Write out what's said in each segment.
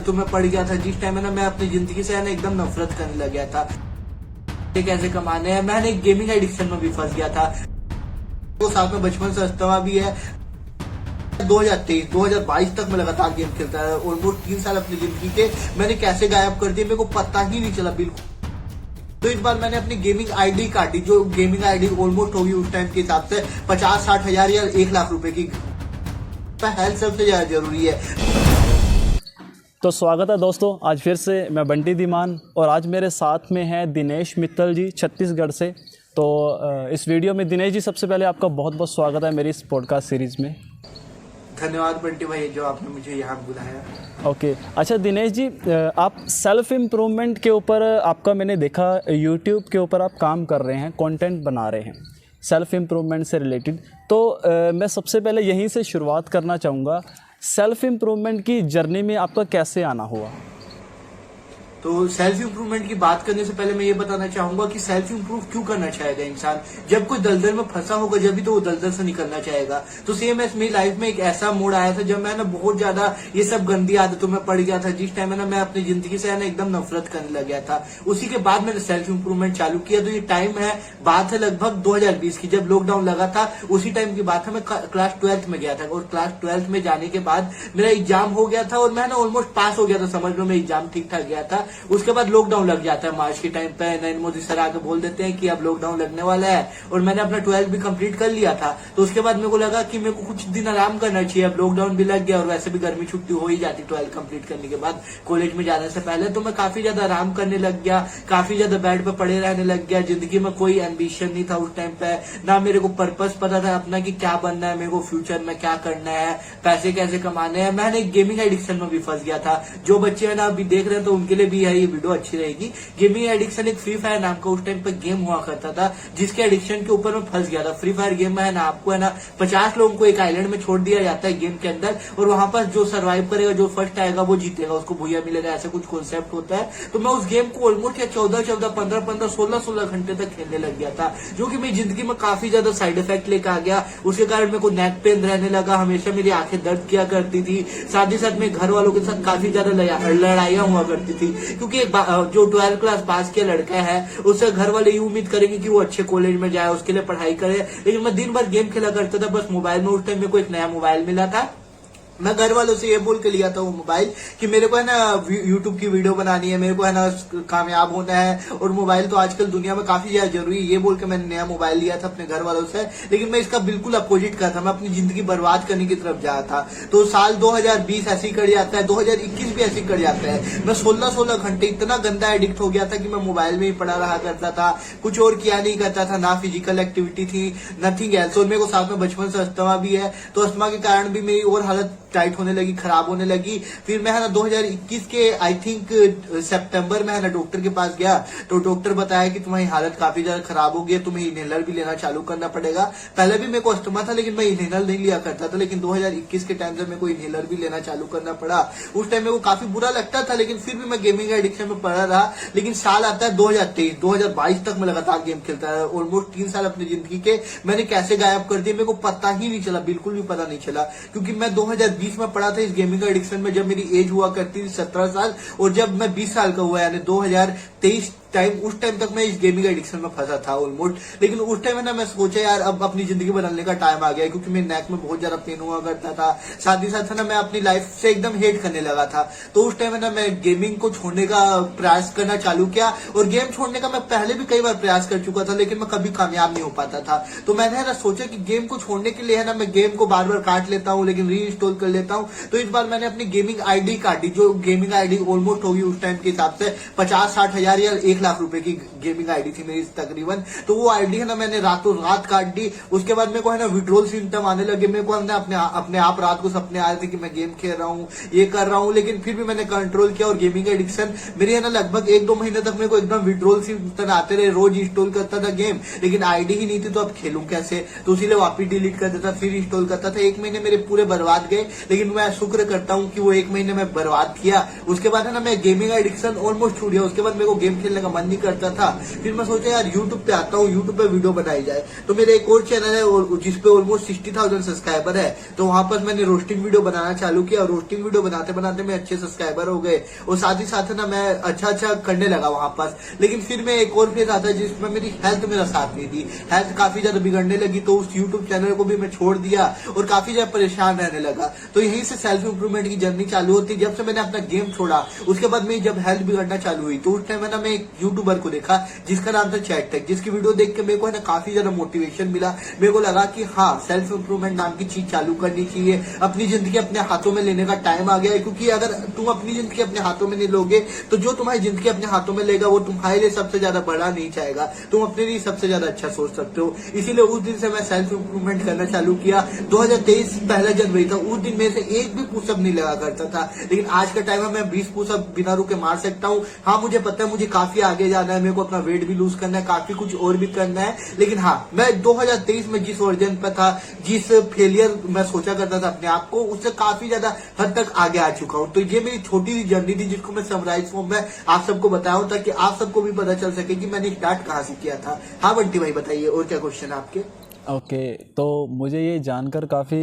तो मैं पड़ गया था जिस टाइम है ना, मैं अपनी जिंदगी से है ना एकदम नफरत करने लग गया था। कैसे कमाने हैं, मैंने एक गेमिंग एडिक्शन में भी फंस गया था। वो साथ में बचपन से अस्थमा भी है। 2023-2022 तक मैं लगातार गेम खेलता है। ऑलमोस्ट 3 साल अपनी जिंदगी के मैंने कैसे गायब कर दिए मेरे को पता ही नहीं चला बिल्कुल। तो इस बार मैंने अपनी गेमिंग आईडी काटी, जो गेमिंग आईडी ऑलमोस्ट होगी उस टाइम के हिसाब से 50-60 हजार या 1 लाख रुपए की। हेल्थ सबसे ज्यादा जरूरी है। तो स्वागत है दोस्तों, आज फिर से मैं बंटी धीमान और आज मेरे साथ में है दिनेश मित्तल जी छत्तीसगढ़ से। तो इस वीडियो में दिनेश जी, सबसे पहले आपका बहुत बहुत स्वागत है मेरी इस पॉडकास्ट सीरीज़ में। धन्यवाद बंटी भाई जो आपने मुझे यहाँ बुलाया। ओके, अच्छा दिनेश जी, आप सेल्फ इम्प्रूवमेंट के ऊपर आपका मैंने देखा यूट्यूब के ऊपर आप काम कर रहे हैं, कंटेंट बना रहे हैं सेल्फ इम्प्रूवमेंट से रिलेटेड। तो मैं सबसे पहले यहीं से शुरुआत करना चाहूँगा, सेल्फ इम्प्रूवमेंट की जर्नी में आपका कैसे आना हुआ? तो सेल्फ इंप्रूवमेंट की बात करने से पहले मैं ये बताना चाहूंगा कि सेल्फ इंप्रूव क्यों करना चाहेगा इंसान। जब कोई दलदल में फंसा होगा जब भी तो वो दलदल से निकलना चाहेगा। तो सेम मेरी लाइफ में एक ऐसा मोड़ आया था जब मैं ना बहुत ज्यादा ये सब गंदी आदतों में पड़ गया था, जिस टाइम है ना मैं अपनी जिंदगी से है ना एकदम नफरत करने लग गया था। उसी के बाद मैंने सेल्फ इंप्रूवमेंट चालू किया। तो ये टाइम है, बात है लगभग 2020 की, जब लॉकडाउन लगा था उसी टाइम की बात है। मैं क्लास 12th में गया था और क्लास 12th में जाने के बाद मेरा एग्जाम हो गया था और मैं ना ऑलमोस्ट पास हो गया था, समझ लो मैं एग्जाम ठीक ठाक गया था। उसके बाद लॉकडाउन लग जाता है मार्च के टाइम पे। नरेंद्र मोदी सर आके बोल देते हैं कि अब लॉकडाउन लगने वाला है और मैंने अपना 12th भी कंप्लीट कर लिया था। तो उसके बाद मेरे को लगा कि मेरे को कुछ दिन आराम करना चाहिए। अब लॉकडाउन भी लग गया और वैसे भी गर्मी छुट्टी हो ही जाती 12th कंप्लीट करने के बाद कॉलेज में जाने से पहले। तो मैं काफी ज्यादा आराम करने लग गया, काफी ज्यादा बेड पे पड़े रहने लग गया। जिंदगी में कोई एम्बिशन नहीं था उस टाइम पे, ना मेरे को पर्पस पता था अपना कि क्या बनना है, मेरे को फ्यूचर में क्या करना है, पैसे कैसे कमाने हैं। मैंने एक गेमिंग एडिक्शन में भी फंस गया था। जो बच्चे है ना अभी देख रहे हैं तो उनके लिए भी है ये वीडियो अच्छी रहेगी। गेमिंग एडिक्शन एक फ्री फायर नाम का उस टाइम पे गेम हुआ करता था, जिसके एडिक्शन के ऊपर मैं फंस गया था। फ्री फायर गेम में है ना आपको है ना 50 लोगों को एक आइलैंड में छोड़ दिया जाता है गेम के अंदर, और वहां पर जो सर्वाइव करेगा, जो फर्स्ट आएगा वो जीतेगा, उसको भूया मिलेगा, ऐसा कुछ कॉन्सेप्ट होता है। तो मैं उस गेम को ऑलमोस्ट 14-14, 15-15, 16-16 घंटे तक खेलने लग गया था, जो कि मेरी जिंदगी में काफी ज्यादा साइड इफेक्ट लेकर आ गया। उसके कारण मेरे को नेक पेन रहने लगा, हमेशा मेरी आंखें दर्द किया करती थी। साथ ही साथ मेरे घर वालों के साथ काफी ज्यादा लड़ाइयां हुआ करती थी, क्योंकि जो 12th क्लास पास किया लड़का है उससे घर वाले ये उम्मीद करेंगे कि वो अच्छे कॉलेज में जाए, उसके लिए पढ़ाई करे। लेकिन मैं दिन भर गेम खेला करता था बस मोबाइल में। उस टाइम मेरे को एक नया मोबाइल मिला था। मैं घर वालों से ये बोल के लिया था वो मोबाइल कि मेरे को है ना यूट्यूब की वीडियो बनानी है, मेरे को है ना कामयाब होना है और मोबाइल तो आजकल दुनिया में काफी ज्यादा जरूरी है। ये बोल के मैंने नया मोबाइल लिया था अपने घर वालों से। लेकिन मैं इसका बिल्कुल अपोजिट कर था, मैं अपनी जिंदगी बर्बाद करने की तरफ जा था। तो साल 2020 ऐसे ही कट जाता है, 2021 भी ऐसे ही कट जाता है। मैं 16-16 घंटे इतना गंदा एडिक्ट हो गया था कि मैं मोबाइल में ही पड़ा रहा करता था, कुछ और किया नहीं करता था, ना फिजिकल एक्टिविटी थी, नथिंग एल्स। और मेरे को साथ में बचपन से अस्थमा भी है, तो अस्थमा के कारण भी मेरी और हालत टाइट होने लगी, खराब होने लगी। फिर मैं है ना 2021 के आई थिंक सितंबर में है ना डॉक्टर के पास गया, तो डॉक्टर बताया कि तुम्हारी हालत काफी ज्यादा खराब हो गई है, तुम्हें इनहेलर भी लेना चालू करना पड़ेगा। पहले भी मेरे को अस्थमा था लेकिन मैं इनहेलर नहीं लिया करता था, लेकिन 2021 के टाइम से मेरे को इनहेलर भी लेना चालू करना पड़ा। उस टाइम मेरे को काफी बुरा लगता था, लेकिन फिर भी मैं गेमिंग एडिक्शन में पड़ा रहा। लेकिन साल आता है 2023-2022 तक मैं लगातार गेम खेलता है। ऑलमोस्ट 3 साल अपनी जिंदगी के मैंने कैसे गायब कर दिए मेरे को पता ही नहीं चला, बिल्कुल भी पता नहीं चला। क्योंकि मैं 2020 में पड़ा था इस गेमिंग एडिक्शन में, जब मेरी एज हुआ करती थी 17 साल, और जब मैं 20 साल का हुआ यानी 2023 टाइम, उस टाइम तक मैं इस गेमिंग एडिक्शन में फंसा था ऑलमोस्ट। लेकिन उस टाइम है ना मैं सोचा यार अब अपनी जिंदगी बदलने का टाइम आ गया है, क्योंकि मेरे नेक में बहुत ज्यादा पेन हुआ करता था। साथ ही साथ है ना मैं अपनी लाइफ से एकदम हेट करने लगा था। तो उस टाइम है ना मैं गेमिंग को छोड़ने का प्रयास करना चालू किया, और गेम छोड़ने का मैं पहले भी कई बार प्रयास कर चुका था, लेकिन मैं कभी कामयाब नहीं हो पाता था। तो मैंने है ना सोचा कि गेम को छोड़ने के लिए है ना मैं गेम को बार बार काट लेता हूँ, लेकिन री इंस्टॉल कर लेता हूँ। तो इस बार मैंने अपनी गेमिंग आईडी काटी, जो गेमिंग आईडी ऑलमोस्ट होगी उस टाइम के हिसाब से 50-60 हजार या 1 लाख रुपए की गेमिंग आईडी थी मेरी तकरीबन। तो वो आईडी है ना मैंने रातों रात काट दी। उसके बाद मेरे को है ना विड्रॉल सिम्टम आने लगे। मेरे को है ना अपने आप रात को सपने आ रहे थे कि मैं गेम खेल रहा हूँ, ये कर रहा हूँ, लेकिन फिर भी मैंने कंट्रोल किया। और गेमिंग एडिक्शन मेरी है ना लगभग 1-2 महीने तक मेरे को एकदम विड्रॉल सिम्टम आते रहे। रोज इंस्टॉल करता था गेम, लेकिन आईडी ही नहीं थी, तो अब खेलूं कैसे? तो इसीलिए वापिस डिलीट कर देता, फिर इंस्टॉल करता था। 1 महीने मेरे पूरे बर्बाद गए, लेकिन मैं शुक्र करता हूँ कि वो 1 महीने में बर्बाद किया। उसके बाद है ना मैं गेमिंग एडिक्शन ऑलमोस्ट छूट गया। उसके बाद मेरे को गेम खेलने का मन नहीं करता था। फिर मैं सोचा यार यूट्यूब पे आता हूँ, यूट्यूब पे वीडियो बनाई जाए। तो मेरा एक और चैनल है और जिसपे ऑलमोस्ट 60,000 सब्सक्राइबर है। तो वहां पर मैंने रोस्टिंग वीडियो बनाना चालू किया और रोस्टिंग वीडियो बनाते बनाते मैं अच्छे सब्सक्राइबर हो गए और साथ ही साथ ना मैं अच्छा करने लगा वहां पर। लेकिन फिर मैं एक और फेज आता जिसमें मेरी हेल्थ मेरा साथ नहीं दी, हेल्थ काफी ज्यादा बिगड़ने लगी। तो उस यूट्यूब चैनल को भी मैं छोड़ दिया और काफी ज्यादा परेशान रहने लगा। तो यहीं से सेल्फ इंप्रूवमेंट की जर्नी चालू होती। जब से मैंने अपना गेम छोड़ा उसके बाद मेरी जब हेल्थ बिगड़ना चालू हुई तो उस टाइम ना मैं एक यूट्यूबर को देखा जिसका नाम था चैट टेक, जिसकी वीडियो देख के मेरे को है ना काफी ज्यादा मोटिवेशन मिला। मेरे को लगा कि हाँ, सेल्फ इंप्रूवमेंट नाम की चीज चालू करनी चाहिए। अपनी जिंदगी अपने हाथों में लेने का टाइम आ गया है, क्योंकि अगर तुम अपनी जिंदगी अपने हाथों में नहीं लोगे तो जो तुम्हारी जिंदगी अपने हाथों में लेगा वो तुम्हारे लिए सबसे ज्यादा बड़ा नहीं चाहेगा, तुम अपने लिए सबसे ज्यादा अच्छा सोच सकते हो। इसीलिए उस दिन से मैं सेल्फ इंप्रूवमेंट करना चालू किया। 2023 पहला जनवरी था, उस दिन मेरे से एक भी पुशअप नहीं लगा करता था, लेकिन आज का टाइम है मैं 20 पुशअप बिना रुके मार सकता हूँ। हाँ, मुझे पता है मुझे काफी आगे जाना है, मेरे को अपना वेट भी लूज करना है, काफी कुछ और भी करना है। लेकिन हाँ, मैं 2023 में जिस वर्जन पे था, जिस फेलियर मैं सोचा करता था अपने आप को, उससे काफी ज्यादा हद तक आगे आ चुका हूँ। तो ये मेरी छोटी सी जर्नी थी जिसको मैं समराइज फॉर्म में आप सबको बताया ताकि आप सबको भी पता चल सके कि मैंने स्टार्ट कहाँ से किया था। हाँ बंटी भाई बताइए, और क्या क्वेश्चन है आपके? ओके, तो मुझे ये जानकर काफ़ी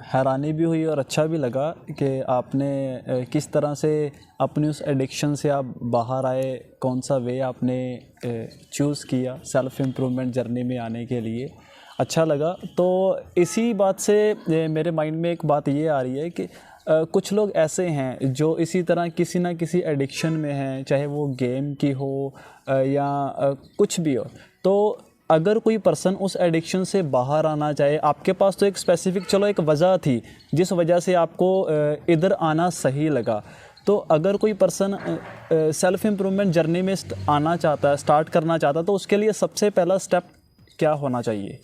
हैरानी भी हुई और अच्छा भी लगा कि आपने किस तरह से अपनी उस एडिक्शन से आप बाहर आए, कौन सा वे आपने चूज़ किया सेल्फ़ इम्प्रूवमेंट जर्नी में आने के लिए। अच्छा लगा। तो इसी बात से मेरे माइंड में एक बात ये आ रही है कि कुछ लोग ऐसे हैं जो इसी तरह किसी ना किसी एडिक्शन में हैं, चाहे वो गेम की हो या कुछ भी हो। तो अगर कोई पर्सन उस एडिक्शन से बाहर आना चाहे, आपके पास तो एक स्पेसिफिक चलो एक वजह थी जिस वजह से आपको इधर आना सही लगा। तो अगर कोई पर्सन सेल्फ इम्प्रूवमेंट जर्नी में आना चाहता है, स्टार्ट करना चाहता है, तो उसके लिए सबसे पहला स्टेप क्या होना चाहिए?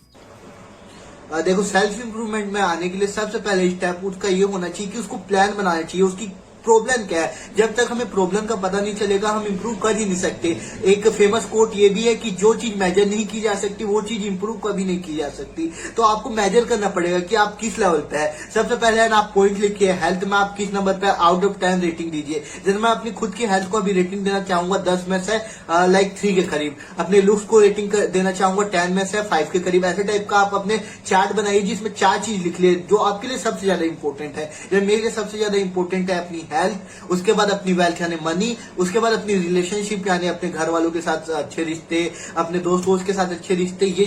देखो, सेल्फ इंप्रूवमेंट में आने के लिए सबसे पहले स्टेप उसका ये होना चाहिए कि उसको प्लान बनाना चाहिए। उसकी प्रॉब्लम क्या है, जब तक हमें प्रॉब्लम का पता नहीं चलेगा हम इंप्रूव कर ही नहीं सकते। एक फेमस कोट ये भी है कि जो चीज मेजर नहीं की जा सकती वो चीज इंप्रूव कभी नहीं की जा सकती। तो आपको मेजर करना पड़ेगा कि आप किस लेवल पे है। सबसे पहले है ना, आप पॉइंट लिखिए, हेल्थ में आप किस नंबर पे आउट ऑफ 10 रेटिंग दीजिए। जैसे मैं अपनी खुद की हेल्थ को अभी रेटिंग देना चाहूंगा 10 में से लाइक 3 के करीब। अपने लुक्स को रेटिंग देना चाहूंगा 10 में से 5 के करीब। ऐसे टाइप का आप अपने चार्ट बनाइए जिसमें 4 चीज लिख लिए जो आपके लिए सबसे ज्यादा इंपॉर्टेंट है। जब मेरे लिए सबसे ज्यादा इंपॉर्टेंट है अपनी हेल्थ, उसके बाद अपनी वेल्थ यानी मनी, उसके बाद अपनी रिलेशनशिप यानी अपने घर वालों के साथ अच्छे रिश्ते, अपने दोस्त के साथ अच्छे रिश्ते। ये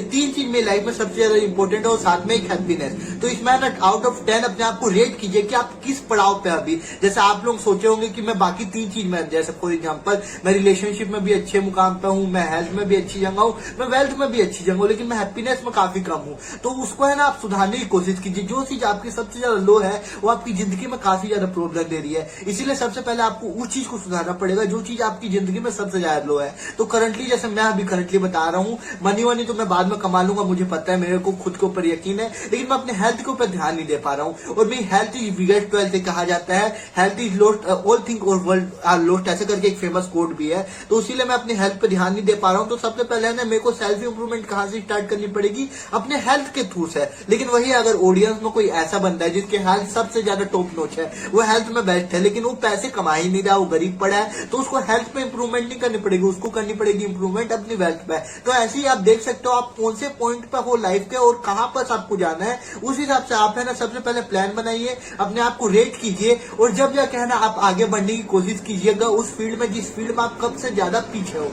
3 चीज मेरी लाइफ में सबसे ज्यादा इंपॉर्टेंट है और साथ में एक हैप्पीनेस। तो इसमें ना आउट ऑफ 10 अपने आप को रेट कीजिए कि आप किस पड़ाव पे अभी। जैसे आप लोग सोचे होंगे कि मैं बाकी 3 चीज में, जैसे फॉर एग्जाम्पल मैं रिलेशनशिप में भी अच्छे मुकाम पे हूँ, मैं हेल्थ में भी अच्छी जगह हूँ, मैं वेल्थ में भी अच्छी जगह हूँ, लेकिन मैं हैप्पीनेस में काफी कम हूँ। तो उसको है ना आप सुधारने की कोशिश कीजिए। जो चीज आपकी सबसे ज्यादा लो है वो आपकी जिंदगी में काफी ज्यादा प्रॉब्लम दे रही है, इसीलिए सबसे पहले आपको उस चीज को सुधारना पड़ेगा जो चीज आपकी जिंदगी में सबसे ज्यादा लो है। तो करंटली जैसे मैं अभी करंटली बता रहा हूँ, मनी वनी तो मैं बाद में कमा लूंगा, मुझे पता है, मेरे को खुद के ऊपर यकीन है, लेकिन मैं अपने हेल्थ के ऊपर ध्यान नहीं दे पा रहा हूँ। और मेरी हेल्थ इज बिगेस्ट वेल्थ कहा जाता है, health is lost, all thing और वर्ल्ड आर लोस्ट, ऐसे करके एक फेमस कोड भी है। तो इसीलिए मैं अपने हेल्थ पे ध्यान नहीं दे पा रहा हूँ। तो सबसे पहले ना मेरे को सेल्फ इंप्रूवमेंट कहाँ से स्टार्ट करनी पड़ेगी, अपने हेल्थ के थ्रू से। लेकिन वही अगर ऑडियंस में कोई ऐसा बंदा है जिसके हेल्थ सबसे ज्यादा टॉप नॉच है, वो हेल्थ में बेस्ट है, लेकिन वो पैसे कमा ही नहीं रहा, वो गरीब पड़ा है, तो उसको हेल्थ पे इंप्रूवमेंट नहीं करनी पड़ेगी, उसको करनी पड़ेगी इंप्रूवमेंट अपनी वेल्थ पे। तो ऐसे ही आप देख सकते हो आप कौन से पॉइंट पे हो लाइफ के और कहां पर आपको जाना है, उस हिसाब से आप है ना सबसे पहले प्लान बनाइए, अपने आप को रेट कीजिए और जब जाके है ना आप आगे बढ़ने की कोशिश कीजिएगा उस फील्ड में जिस फील्ड में आप कब से ज्यादा पीछे हो।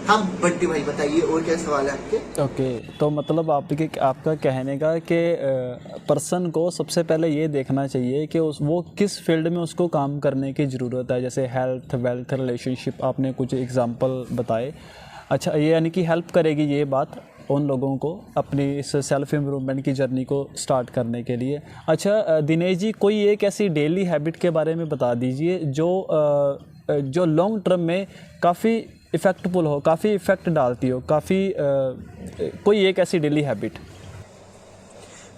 हम बंटी भाई बताइए, और क्या सवाल है आपके? ओके, तो मतलब आपका कहने का कि पर्सन को सबसे पहले ये देखना चाहिए कि वो किस फील्ड में उसको काम करने की ज़रूरत है। जैसे हेल्थ, वेल्थ, रिलेशनशिप, आपने कुछ एग्जांपल बताए। अच्छा, ये यानी कि हेल्प करेगी ये बात उन लोगों को अपनी इस सेल्फ इम्प्रूवमेंट की जर्नी को स्टार्ट करने के लिए। अच्छा दिनेश जी, कोई एक ऐसी डेली हैबिट के बारे में बता दीजिए जो लॉन्ग टर्म में काफ़ी इफ़ेक्टफुल हो, काफ़ी इफ़ेक्ट डालती हो, काफ़ी कोई एक ऐसी डेली हैबिट।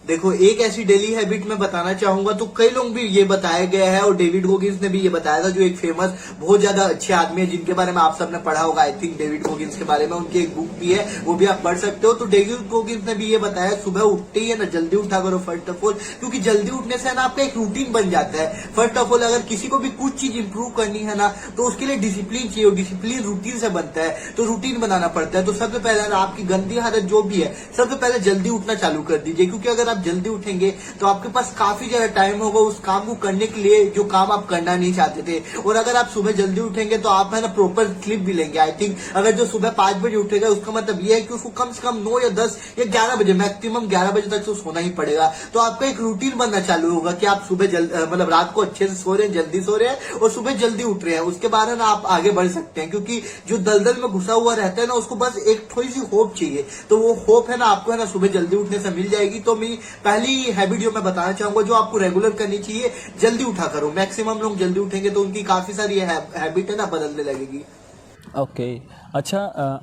देखो, एक ऐसी डेली हैबिट मैं बताना चाहूंगा, तो कई लोग भी ये बताया गया है और डेविड गोगिंस ने भी ये बताया था, जो एक फेमस बहुत ज्यादा अच्छे आदमी है जिनके बारे में आप सबने पढ़ा होगा, आई थिंक डेविड गोगिंस के बारे में उनकी एक बुक भी है, वो भी आप पढ़ सकते हो। तो डेविड गोगिंस ने भी ये बताया, सुबह उठते ही है ना जल्दी उठा करो फर्स्ट ऑफ ऑल, क्योंकि जल्दी उठने से ना आपका एक रूटीन बन जाता है। फर्स्ट ऑफ ऑल अगर किसी को भी कुछ चीज इंप्रूव करनी है ना, तो उसके लिए डिसिप्लिन चाहिए, और डिसिप्लिन रूटीन से बनता है, तो रूटीन बनाना पड़ता है। तो सबसे पहले ना आपकी गंदी आदत जो भी है, सबसे पहले जल्दी उठना चालू कर दीजिए, क्योंकि अगर आप जल्दी उठेंगे तो आपके पास काफी ज्यादा टाइम होगा उस काम को करने के लिए जो काम आप करना नहीं चाहते थे। और अगर आप सुबह जल्दी उठेंगे तो आप है ना प्रॉपर स्लीप भी लेंगे। आई थिंक अगर जो सुबह 5 बजे उठेगा, उसका मतलब ये है कि उसको कम से कम 9 या 10 या 11 बजे, मैक्सिमम 11 बजे तक तो सोना ही पड़ेगा। तो आपका एक रूटीन बनना चालू होगा कि आप सुबह मतलब रात को अच्छे से सो रहे हैं, जल्दी सो रहे हैं और सुबह जल्दी उठ रहे हैं। उसके बाद है ना आप आगे बढ़ सकते हैं, क्योंकि जो दलदल में घुसा हुआ रहता है ना, उसको बस एक थोड़ी सी होप चाहिए। तो वो होप है ना आपको है ना सुबह जल्दी उठने से मिल जाएगी। तो मेरी पहली हैबिट जो मैं बताना चाहूंगा, जो आपको रेगुलर करनी चाहिए, जल्दी उठा करो। मैक्सिमम लोग जल्दी उठेंगे तो उनकी काफी सारी हैबिट है ना बदलने लगेगी। ओके। अच्छा,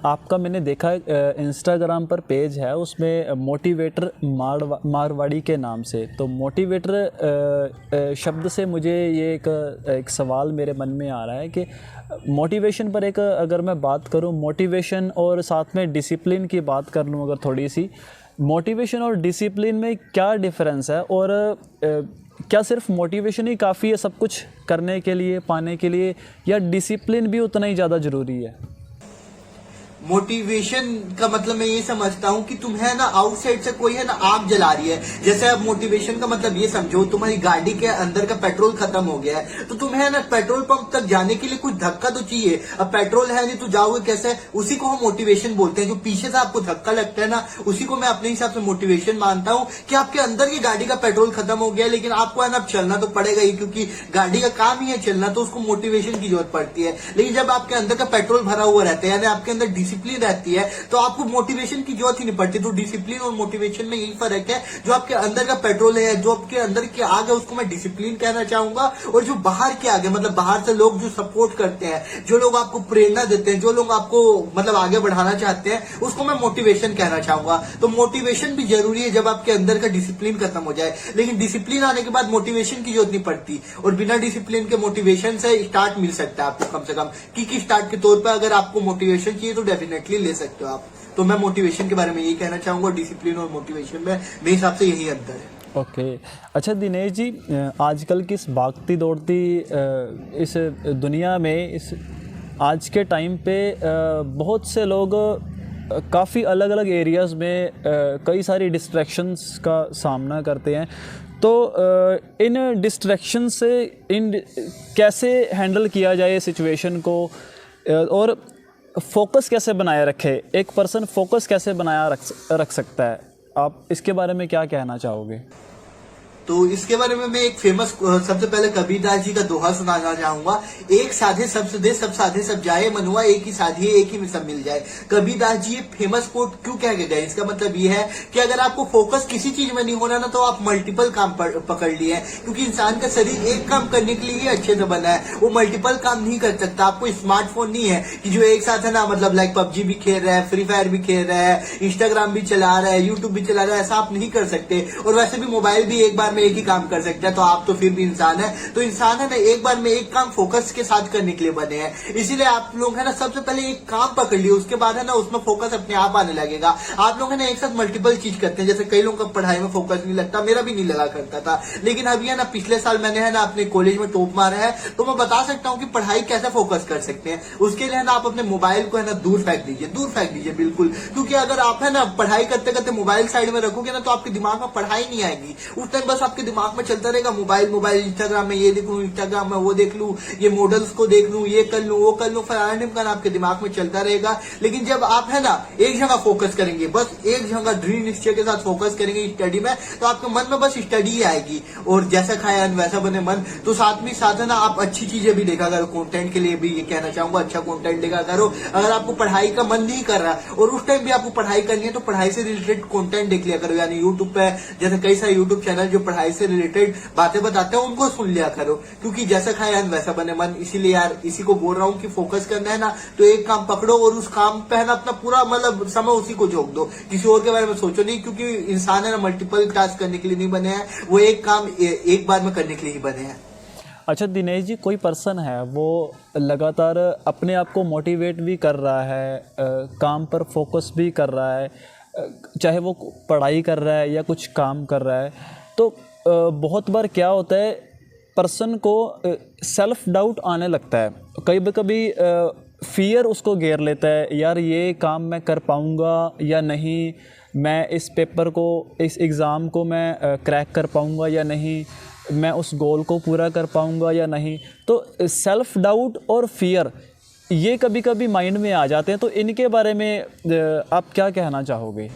आपका मैंने देखा इंस्टाग्राम पर पेज है, उसमें मोटिवेटर मारवाड़ी के नाम से। तो मोटिवेटर शब्द से मुझे ये एक सवाल मेरे मन में आ रहा है कि मोटिवेशन पर एक अगर मैं बात करूं, मोटिवेशन और साथ में डिसिप्लिन की बात कर लूं अगर थोड़ी सी, मोटिवेशन और डिसिप्लिन में क्या डिफरेंस है, और क्या सिर्फ मोटिवेशन ही काफ़ी है सब कुछ करने के लिए, पाने के लिए, या डिसिप्लिन भी उतना ही ज़्यादा ज़रूरी है? मोटिवेशन का मतलब मैं ये समझता हूँ कि तुम्हें ना आउटसाइड से कोई है ना आग जला रही है। जैसे अब मोटिवेशन का मतलब ये समझो, तुम्हारी गाड़ी के अंदर का पेट्रोल खत्म हो गया है, तो तुम्हें ना पेट्रोल पंप तक जाने के लिए कुछ धक्का तो चाहिए। अब पेट्रोल है नहीं तो जाओगे कैसे? उसी को हम मोटिवेशन बोलते हैं। जो पीछे से आपको धक्का लगता है ना, उसी को मैं अपने हिसाब से मोटिवेशन मानता हूँ, कि आपके अंदर की गाड़ी का पेट्रोल खत्म हो गया, लेकिन आपको है ना अब चलना तो पड़ेगा ही, क्योंकि गाड़ी का काम ही है चलना, तो उसको मोटिवेशन की जरूरत पड़ती है। लेकिन जब आपके अंदर का पेट्रोल भरा हुआ रहता है, यानी आपके अंदर डिसिप्लिन रहती है, तो आपको मोटिवेशन की जरूरत ही नहीं पड़ती। तो डिसिप्लिन और मोटिवेशन में यही फर्क है। जो आपके अंदर का पेट्रोल है, जो आपके अंदर की आग है, उसको मैं डिसिप्लिन कहना चाहूंगा। और जो बाहर की आग है, मतलब बाहर से लोग जो सपोर्ट करते हैं, जो लोग आपको प्रेरणा देते हैं, जो लोग आपको मतलब आगे बढ़ाना चाहते हैं, उसको मैं मोटिवेशन कहना चाहूंगा। तो मोटिवेशन भी जरूरी है जब आपके अंदर का डिसिप्लिन खत्म हो जाए, लेकिन डिसिप्लिन आने के बाद मोटिवेशन की जरूरत नहीं पड़ती। और बिना डिसिप्लिन के मोटिवेशन से स्टार्ट मिल सकता है आपको, कम से कम किक स्टार्ट के तौर पर अगर आपको मोटिवेशन चाहिए तो डेफिनेटली ले सकते हो आप। तो मैं मोटिवेशन के बारे में यही कहना चाहूंगा, डिसिप्लिन और मोटिवेशन में मेरे हिसाब से यही अंतर है। ओके। अच्छा दिनेश जी, आजकल की इस भागती दौड़ती इस दुनिया में, इस आज के टाइम पे बहुत से लोग काफ़ी अलग अलग एरियाज़ में कई सारी डिस्ट्रैक्शंस का सामना करते हैं। तो इन डिस्ट्रैक्शन से कैसे हैंडल किया जाए सिचुएशन को, और फोकस कैसे बनाए रखे? एक पर्सन फोकस कैसे बनाया रख सकता है? आप इसके बारे में क्या कहना चाहोगे? तो इसके बारे में मैं एक फेमस, सबसे पहले कबीरदास जी का दोहा सुनाना चाहूंगा। एक साधे सब दे, सब साधे सब जाए, मनुआ एक ही साधी है, एक ही में सब मिल जाए। कबीरदास जी ये फेमस कोट क्यों कह के गए? इसका मतलब ये है कि अगर आपको फोकस किसी चीज में नहीं होना ना, तो आप मल्टीपल काम पकड़ लिए हैं, क्योंकि इंसान का शरीर एक काम करने के लिए ही अच्छे से बना है, वो मल्टीपल काम नहीं कर सकता। आपको स्मार्टफोन नहीं है कि जो एक साथ है ना, मतलब लाइक पबजी भी खेल रहा है, फ्री फायर भी खेल रहा है, इंस्टाग्राम भी चला रहा है, यूट्यूब भी चला रहा है, ऐसा आप नहीं कर सकते। और वैसे भी मोबाइल भी एक बार एक ही काम कर सकता है, तो आप तो फिर भी इंसान है। तो इंसान है ना एक बार में एक काम फोकस के साथ करने के लिए बने हैं। इसीलिए आप लोग है ना सबसे पहले एक काम पकड़ लिए, उसके बाद है ना उसमें फोकस अपने आप आने लगेगा। आप लोग है ना एक साथ मल्टीपल चीज करते हैं। जैसे कई लोगों का पढ़ाई में फोकस नहीं लगता, मेरा भी नहीं लगा करता था, लेकिन अभी है ना पिछले साल मैंने है ना अपने कॉलेज में टॉप मारा है, तो मैं बता सकता हूँ कि पढ़ाई कैसे फोकस कर सकते हैं। उसके लिए है ना आप अपने मोबाइल को है ना दूर फेंक दीजिए बिल्कुल। क्योंकि अगर आप है ना पढ़ाई करते करते मोबाइल साइड में रखोगे ना, तो आपके दिमाग में पढ़ाई नहीं आएगी। उस टाइम बस आपके दिमाग में चलता रहेगा मोबाइल, इंस्टाग्राम में ये देखूं, इंस्टाग्राम में वो देख लूं, ये मॉडल्स को देख लूं, ये कर लूं, वो कर लूं, फलाना ढिमकाना आपके दिमाग में चलता रहेगा। लेकिन जब आप है ना एक जगह फोकस करेंगे, बस एक जगह दृढ़ निश्चय के साथ फोकस करेंगे स्टडी में, तो आपके मन में बस स्टडी ही आएगी। और जैसा खाया वैसा बने मन। तो साथ में साथ है ना आप अच्छी चीजें भी देखा करो। कंटेंट के लिए भी ये कहना चाहूंगा, अच्छा कंटेंट देखा करो। अगर आपको पढ़ाई का मन नहीं कर रहा और उस टाइम भी आपको पढ़ाई करनी है, तो पढ़ाई से रिलेटेड कंटेंट देख लिया करो। यानी यूट्यूब पे जैसे कई सारे यूट्यूब चैनल जो पढ़ाई से रिलेटेड बातें बताते हैं उनको सुन लिया करो, क्योंकि जैसा खाए अन्न वैसा बने मन। इसीलिए यार इसी को बोल रहा हूँ कि फोकस करना है ना तो एक काम पकड़ो और उस काम पे है ना अपना पूरा मतलब समय उसी को झोंक दो, किसी और के बारे में सोचो नहीं, क्योंकि इंसान है ना मल्टीपल टास्क करने के लिए नहीं बने हैं, वो एक काम एक बार में करने के लिए ही बने हैं। अच्छा दिनेश जी, कोई पर्सन है वो लगातार अपने आप को मोटिवेट भी कर रहा है, काम पर फोकस भी कर रहा है, चाहे वो पढ़ाई कर रहा है या कुछ काम कर रहा है, तो बहुत बार क्या होता है पर्सन को सेल्फ डाउट आने लगता है, कभी कभी फियर उसको घेर लेता है, यार ये काम मैं कर पाऊँगा या नहीं, मैं इस पेपर को, इस एग्ज़ाम को मैं क्रैक कर पाऊँगा या नहीं, मैं उस गोल को पूरा कर पाऊँगा या नहीं। तो सेल्फ डाउट और फियर ये कभी कभी माइंड में आ जाते हैं, तो इनके बारे में आप क्या कहना चाहोगे?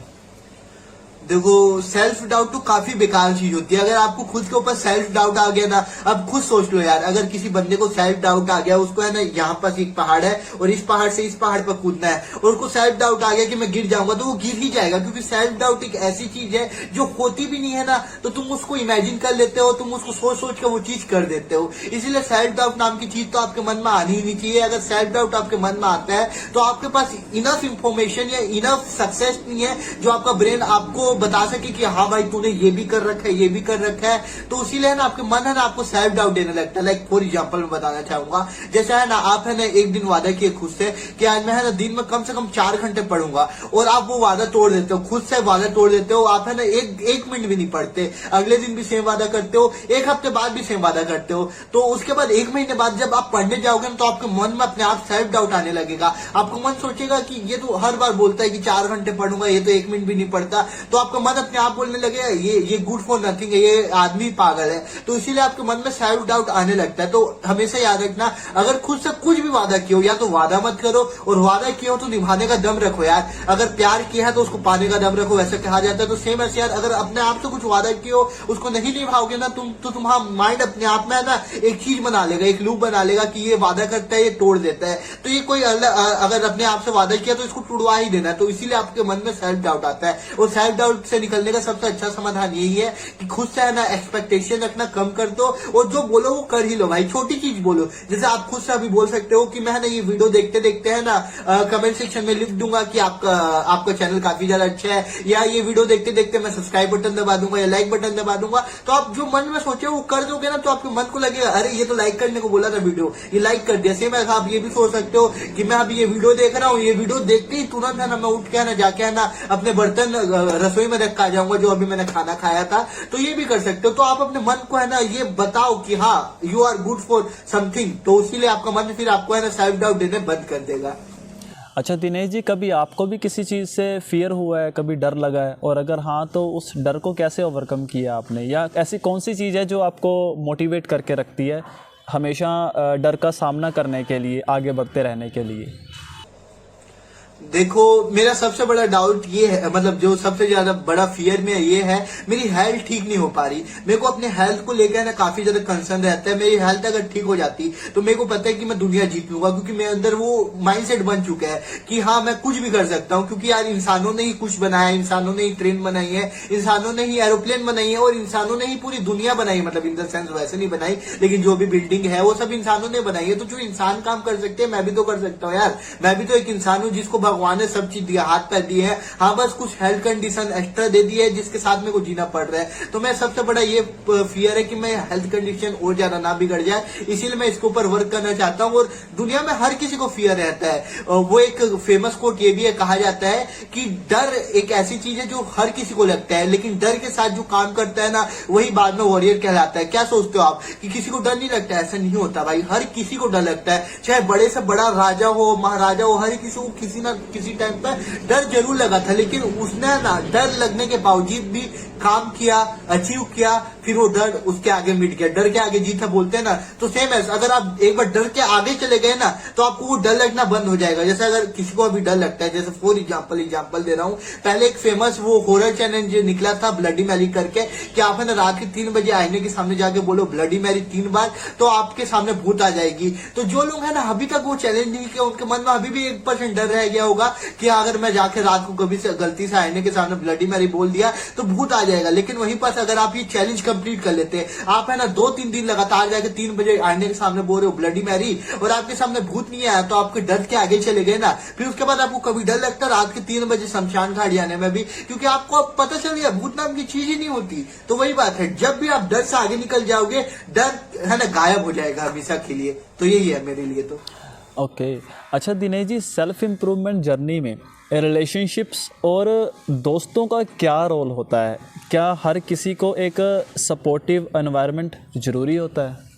देखो सेल्फ डाउट तो काफी बेकार चीज होती है। अगर आपको खुद के ऊपर सेल्फ डाउट आ गया ना, अब खुद सोच लो यार, अगर किसी बंदे को सेल्फ डाउट आ गया, उसको है ना यहाँ पास एक पहाड़ है और इस पहाड़ से इस पहाड़ पर कूदना है, और उसको सेल्फ डाउट आ गया कि मैं गिर जाऊंगा, तो वो गिर ही जाएगा, क्योंकि सेल्फ डाउट एक ऐसी चीज है जो होती भी नहीं है ना, तो तुम उसको इमेजिन कर लेते हो, तुम उसको सोच सोच कर वो चीज कर देते हो। इसीलिए सेल्फ डाउट नाम की चीज तो आपके मन में आनी ही नहीं चाहिए। अगर सेल्फ डाउट आपके मन में आता है तो आपके पास इनफ इंफॉर्मेशन या इनफ सक्सेस नहीं है जो आपका ब्रेन आपको बता सके कि हाँ भाई तूने ये भी कर रखा है, ये भी कर रखा है, तो इसीलिए ना आपके मन है ना आपको सेल्फ डाउट देने लगता है। लाइक फॉर एग्जांपल मैं बताना चाहूंगा, जैसा है ना आप है ना एक दिन वादा किए खुद से कि आज मैं है ना दिन में कम से कम 4 घंटे पढ़ूंगा, और आप वो वादा तोड़ देते हो, खुद से वादा तोड़ देते हो, आप है ना एक मिनट भी नहीं पढ़ते, अगले दिन भी सेम वादा करते हो, एक हफ्ते बाद भी सेम वादा करते हो, तो उसके बाद 1 महीने बाद जब आप पढ़ने जाओगे ना तो आपके मन में अपने आप सेल्फ डाउट आने लगेगा। आपका मन सोचेगा कि ये तो हर बार बोलता है कि 4 घंटे पढ़ूंगा, ये तो 1 मिनट भी नहीं पढ़ता, तो आपका मन अपने आप बोलने लगेगा ये गुड फॉर नथिंग है, ये आदमी पागल है, तो इसीलिए आपके मन में सेल्फ डाउट आने लगता है। तो हमेशा याद रखना, अगर खुद से कुछ भी वादा किया हो या तो वादा मत करो, और वादा किया हो तो निभाने का दम रखो यार। अगर प्यार किया है तो उसको पाने का दम रखो, वैसे कहा जाता है। तो सेम ऐसे यार, अगर अपने आप से कुछ वादा किया हो उसको नहीं निभाओगे ना तुम, तो तुम्हारा माइंड अपने आप में है ना एक चीज बना लेगा, एक लूप बना लेगा कि ये वादा करता है, ये तोड़ देता है, तो ये कोई अगर अपने आप से वादा किया तो इसको टुड़वा ही देना है। तो इसीलिए आपके मन में सेल्फ डाउट आता है, और सेल्फ डाउट से निकलने का सबसे अच्छा समाधान यही है कि खुद से है ना एक्सपेक्टेशन रखना कम कर दो, और जो बोलो वो कर ही लो भाई। छोटी चीज बोलो, जैसे आप खुद से अभी बोल सकते हो कि मैं ना ये वीडियो देखते देखते है ना कमेंट सेक्शन में लिख दूंगा कि आपका चैनल काफी ज्यादा अच्छा है, या ये वीडियो देखते देखते मैं सब्सक्राइब बटन दबा दूंगा या लाइक बटन दबा दूंगा। तो आप जो मन में सोचे वो कर दोगे ना, तो आपके मन को लगेगा अरे ये तो लाइक करने को बोला था वीडियो, ये लाइक कर दिया। सेम आप ये भी सोच सकते हो कि मैं अभी ये वीडियो देख रहा हूँ, ये वीडियो देखते ही तुरंत है ना मैं उठ के है ना जाके है ना अपने बर्तन रसोई में रख के आ जाऊंगा जो अभी मैंने खाना खाया था, तो ये भी कर सकते हो। तो आप अपने मन को है ना ये बताओ कि हाँ you are good for something, तो इसीलिए आपका मन फिर आपको है ना सेल्फ डाउट देने बंद कर देगा। अच्छा दिनेश जी, कभी आपको भी किसी चीज़ से फियर हुआ है, कभी डर लगा है, और अगर हाँ तो उस डर को कैसे ओवरकम किया आपने, या ऐसी कौन सी चीज़ है जो आपको मोटिवेट करके रखती है हमेशा डर का सामना करने के लिए, आगे बढ़ते रहने के लिए? देखो मेरा सबसे बड़ा डाउट ये है, मतलब जो सबसे ज्यादा बड़ा फियर में ये है, मेरी हेल्थ ठीक नहीं हो पा रही। मेरे को अपने हेल्थ को लेकर ना काफी ज्यादा कंसर्न रहता है। मेरी हेल्थ अगर ठीक हो जाती तो मेरे को पता है कि मैं दुनिया जीत लूंगा, क्योंकि मेरे अंदर वो माइंडसेट बन चुका है कि हाँ मैं कुछ भी कर सकता हूँ, क्योंकि यार इंसानों ने ही कुछ बनाया है, इंसानों ने ही ट्रेन बनाई है, इंसानों ने ही एरोप्लेन बनाई है, और इंसानों ने ही पूरी दुनिया बनाई है। मतलब इन द सेंस वैसे नहीं बनाई, लेकिन जो भी बिल्डिंग है वो सब इंसानों ने बनाई है। तो जो इंसान काम कर सकते हैं मैं भी तो कर सकता हूँ यार। मैं भी तो एक इंसान हूँ जिसको भगवान ने सब चीज दिया, हाथ पैर दिए हैं, हाँ बस कुछ हेल्थ कंडीशन एक्स्ट्रा दे दी है जिसके साथ मेरे को जीना पड़ रहा है। तो मैं सबसे बड़ा ये फियर है कि मैं हेल्थ कंडीशन और ज्यादा ना बिगड़ जाए, इसीलिए मैं इसके ऊपर वर्क करना चाहता हूँ। और दुनिया में हर किसी को फियर रहता है। वो एक फेमस कोट ये भी है, कहा जाता है कि डर एक ऐसी चीज है जो हर किसी को लगता है, लेकिन डर के साथ जो काम करता है ना वही बाद में वॉरियर कहलाता है। क्या सोचते हो आप कि किसी को डर नहीं लगता? ऐसा नहीं होता भाई, हर किसी को डर लगता है, चाहे बड़े से बड़ा राजा हो, महाराजा हो, हर किसी को किसी ना किसी टाइम पर डर जरूर लगा था, लेकिन उसने ना डर लगने के बावजूद भी काम किया, अचीव किया, फिर वो डर उसके आगे मिट गया। डर के आगे जीत है बोलते हैं ना, तो सेम है, अगर आप एक बार डर के आगे चले गए ना तो आपको वो डर लगना बंद हो जाएगा। जैसे अगर किसी को अभी डर लगता है, जैसे फॉर एग्जाम्पल दे रहा हूँ, पहले एक फेमस वो हॉरर चैलेंज निकला था ब्लडी मैरी करके, कि आप है ना रात के 3 बजे आईने के सामने जाके बोलो ब्लडी मैरी 3 बार, तो आपके सामने भूत आ जाएगी। तो जो लोग है ना अभी तक वो चैलेंज नहीं किया, उनके मन में अभी भी 1% डर रह गया क्या होगा कि अगर मैं जाके रात को कभी से गलती से आईने के सामने ब्लडी मैरी बोल दिया तो भूत आ जाएगा। लेकिन वहीं पर अगर आप ये चैलेंज कंप्लीट कर लेते हैं, आप है ना 2-3 दिन लगातार जाके 3 बजे आईने के सामने बोल रहे हो ब्लडी मैरी और आपके सामने भूत नहीं आया, तो आपके डर के आगे चले गए ना। फिर उसके बाद आपको कभी डर लगता रात के 3 बजे शमशान घाट जाने में भी, क्योंकि आपको अब पता चल गया भूत नाम की चीज ही नहीं होती। तो वही बात है, जब भी आप डर से आगे निकल जाओगे, डर है ना गायब हो जाएगा हमेशा के लिए। तो यही है मेरे लिए तो। ओके अच्छा Dinesh ji, self improvement journey में रिलेशनशिप्स और दोस्तों का क्या रोल होता है? क्या हर किसी को एक सपोर्टिव एनवायरनमेंट ज़रूरी होता है?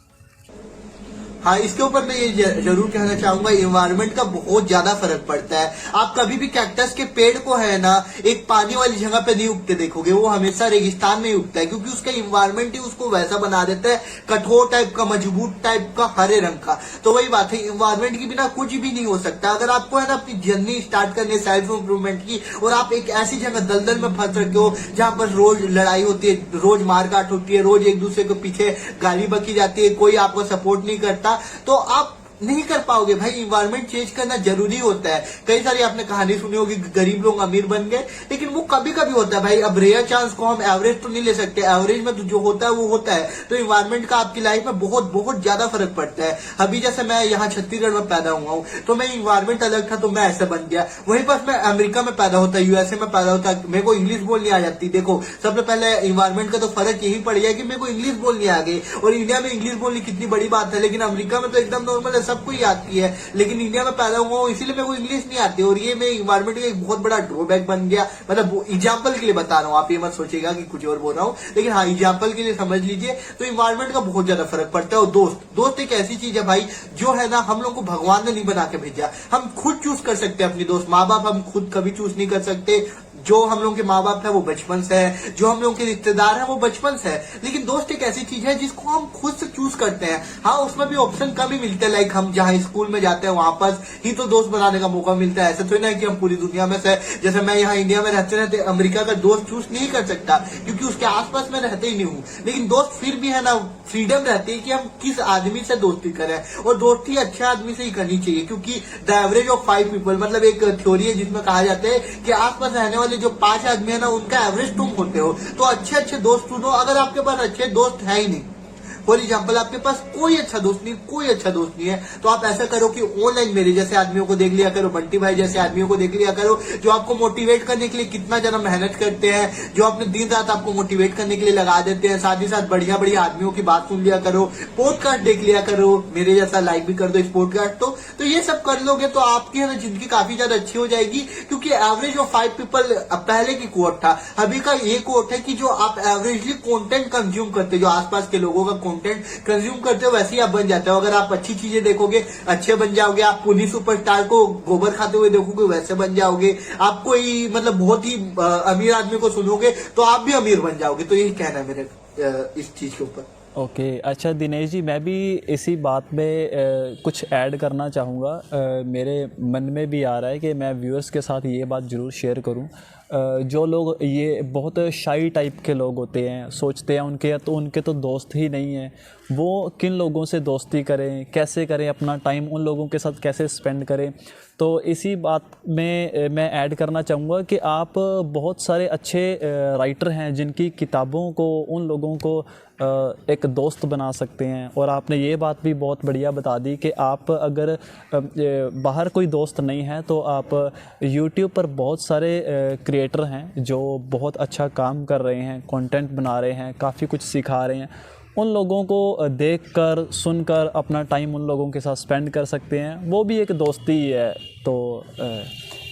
हाँ, इसके ऊपर मैं ये जरूर कहना चाहूंगा, इन्वायरमेंट का बहुत ज्यादा फर्क पड़ता है। आप कभी भी कैक्टस के पेड़ को है ना एक पानी वाली जगह पे नहीं उगते देखोगे, वो हमेशा रेगिस्तान में ही उगता है, क्योंकि उसका इन्वायरमेंट ही उसको वैसा बना देता है, कठोर टाइप का, मजबूत टाइप का, हरे रंग का। तो वही बात है, इन्वायरमेंट के बिना कुछ भी नहीं हो सकता। अगर आपको है ना अपनी जर्नी स्टार्ट करनी है सेल्फ इम्प्रूवमेंट की, और आप एक ऐसी जगह दलदल में फंस रखे हो जहां पर रोज लड़ाई होती है, रोज मारकाट होती है, रोज एक दूसरे के पीछे गाली बकी जाती है, कोई आपको सपोर्ट नहीं करता, तो आप नहीं कर पाओगे। भाई इन्वायरमेंट चेंज करना जरूरी होता है। कई सारी आपने कहानी सुनी होगी, गरीब लोग अमीर बन गए, लेकिन वो कभी कभी होता है भाई। अब रेयर चांस को हम एवरेज तो नहीं ले सकते, एवरेज में तो जो होता है वो होता है। तो इन्वायरमेंट का आपकी लाइफ में बहुत बहुत ज्यादा फर्क पड़ता है। अभी जैसे मैं यहाँ छत्तीसगढ़ में पैदा हुआ हूँ, तो मैं इन्वायरमेंट अलग था तो मैं ऐसा बन गया। वहीं पर मैं अमेरिका में पैदा होता, यूएसए में पैदा होता, मेरे को इंग्लिश बोलनी आ जाती। देखो सबसे पहले इन्वायरमेंट का तो फर्क यही पड़ गया कि मेरे को इंग्लिश बोलनी आ गई। और इंडिया में इंग्लिश बोलनी कितनी बड़ी बात है, लेकिन अमेरिका में तो एकदम नॉर्मल है, सबको ही आती है। लेकिन इंडिया में पैदा हुआ हूं इसीलिए मेरे को इंग्लिश नहीं आती, और ये मेरे इन्वायरमेंट का एक बहुत बड़ा ड्रॉबैक बन गया। मतलब एग्जांपल के लिए बता रहा हूं, आप ये मत सोचिएगा कि कुछ और बोल रहा हूं, लेकिन हाँ एग्जांपल के लिए समझ लीजिए। तो इन्वायरमेंट का बहुत ज्यादा फर्क पड़ता है। और दोस्त एक ऐसी चीज है भाई, जो है ना हम लोग को भगवान ने नहीं बना के भेजा, हम खुद चूज कर सकते हैं अपनी दोस्त। माँ बाप हम खुद कभी चूज नहीं कर सकते। जो हम लोगों के माँ बाप है वो बचपन से है, जो हम लोगों के रिश्तेदार है वो बचपन से है। लेकिन दोस्त एक ऐसी चीज है जिसको हम खुद से चूज करते हैं। हाँ, उसमें भी ऑप्शन कम ही मिलते हैं, लाइक हम जहाँ स्कूल में जाते हैं वहां पर ही तो दोस्त बनाने का मौका मिलता है। ऐसा तो नहीं कि हम पूरी दुनिया में से, जैसे मैं यहाँ इंडिया में रहते रहते अमेरिका का दोस्त चूज नहीं कर सकता, क्योंकि उसके आसपास मैं रहते ही नहीं हूँ। लेकिन दोस्त फिर भी है ना फ्रीडम रहती है कि हम किस आदमी से दोस्ती करें, और दोस्ती अच्छे आदमी से ही करनी चाहिए। क्योंकि द एवरेज ऑफ 5 पीपल, मतलब एक थ्योरी है जिसमें कहा जाता है कि आसपास रहने वाले जो 5 आदमी है ना, उनका एवरेज तुम होते हो। तो अच्छे अच्छे दोस्त चुनो। अगर आपके पास अच्छे दोस्त है ही नहीं, फॉर एग्जाम्पल आपके पास कोई अच्छा दोस्त नहीं है, तो आप ऐसा करो कि ऑनलाइन मेरे जैसे आदमियों को देख लिया करो, बंटी भाई जैसे आदमियों को देख लिया करो, जो आपको मोटिवेट करने के लिए कितना ज्यादा मेहनत करते हैं, जो अपने दिन रात आपको मोटिवेट करने के लिए लगा देते हैं। साथ ही साथ बढ़िया बढ़िया आदमियों की बात सुन लिया करो, पॉडकास्ट देख लिया करो, मेरे जैसा लाइक भी कर दो इस पॉडकास्ट। तो ये सब कर लोगे तो आपकी है ना जिंदगी काफी ज्यादा अच्छी हो जाएगी। क्योंकि एवरेज ऑफ 5 पीपल पहले की कोट था, अभी का ये कोट है कि जो आप एवरेजली कंटेंट कंज्यूम करते, जो आसपास के लोगों का कंटेंट कंज्यूम करते हो, वैसे ही आप बन जाते हो। अगर आप अच्छी चीजें देखोगे अच्छे बन जाओगे। आप पुनी सुपरस्टार को गोबर खाते हुए देखोगे, वैसे बन जाओगे। आप कोई मतलब बहुत ही अमीर आदमी को सुनोगे तो आप भी अमीर बन जाओगे। तो यही कहना है मेरे इस चीज के ऊपर। ओके अच्छा दिनेश जी, मैं भी इसी बात में कुछ ऐड करना चाहूँगा। मेरे मन में भी आ रहा है कि मैं व्यूअर्स के साथ ये बात ज़रूर शेयर करूँ। जो लोग ये बहुत शाई टाइप के लोग होते हैं, सोचते हैं उनके तो दोस्त ही नहीं हैं, वो किन लोगों से दोस्ती करें, कैसे करें, अपना टाइम उन लोगों के साथ कैसे स्पेंड करें। तो इसी बात में मैं ऐड करना चाहूँगा कि आप बहुत सारे अच्छे राइटर हैं जिनकी किताबों को उन लोगों को एक दोस्त बना सकते हैं। और आपने ये बात भी बहुत बढ़िया बता दी कि आप अगर बाहर कोई दोस्त नहीं है तो आप यूट्यूब पर बहुत सारे क्रिएटर हैं जो बहुत अच्छा काम कर रहे हैं, कंटेंट बना रहे हैं, काफ़ी कुछ सिखा रहे हैं। उन लोगों को देखकर सुनकर अपना टाइम उन लोगों के साथ स्पेंड कर सकते हैं, वो भी एक दोस्ती ही है। तो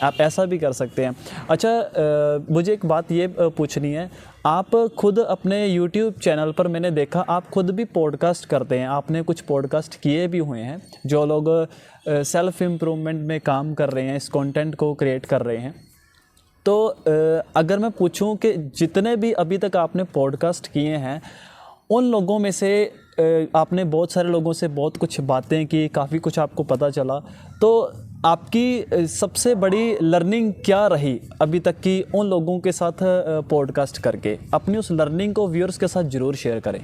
आप ऐसा भी कर सकते हैं। अच्छा मुझे एक बात ये पूछनी है, आप खुद अपने YouTube चैनल पर मैंने देखा आप खुद भी पॉडकास्ट करते हैं, आपने कुछ पॉडकास्ट किए भी हुए हैं। जो लोग सेल्फ इम्प्रूवमेंट में काम कर रहे हैं, इस कंटेंट को क्रिएट कर रहे हैं, तो अगर मैं पूछूं कि जितने भी अभी तक आपने पॉडकास्ट किए हैं, उन लोगों में से आपने बहुत सारे लोगों से बहुत कुछ बातें की, काफ़ी कुछ आपको पता चला, तो आपकी सबसे बड़ी लर्निंग क्या रही अभी तक की उन लोगों के साथ पॉडकास्ट करके? अपनी उस लर्निंग को व्यूअर्स के साथ ज़रूर शेयर करें।